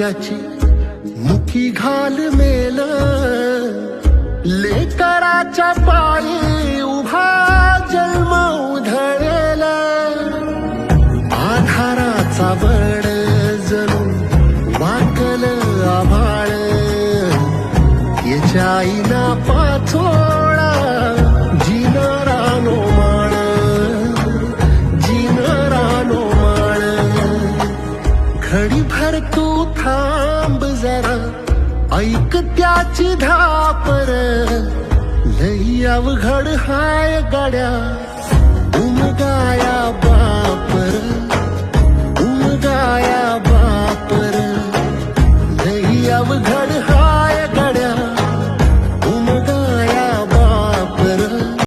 त्याची मुखी घाल मेल, लेकराच्या पायी उभा जन्म उधळेल, आधाराचा बळ जणू वाकल आभाळ, याच्या आईना पाचोळा जीन रानो माळ, जीन रानो माळ. घडीभर तू थांब जरा, ऐक त्याची धापर, लई अवघड हाय गड्या उमगाया बापर, उमगाया बापर, लई अवघड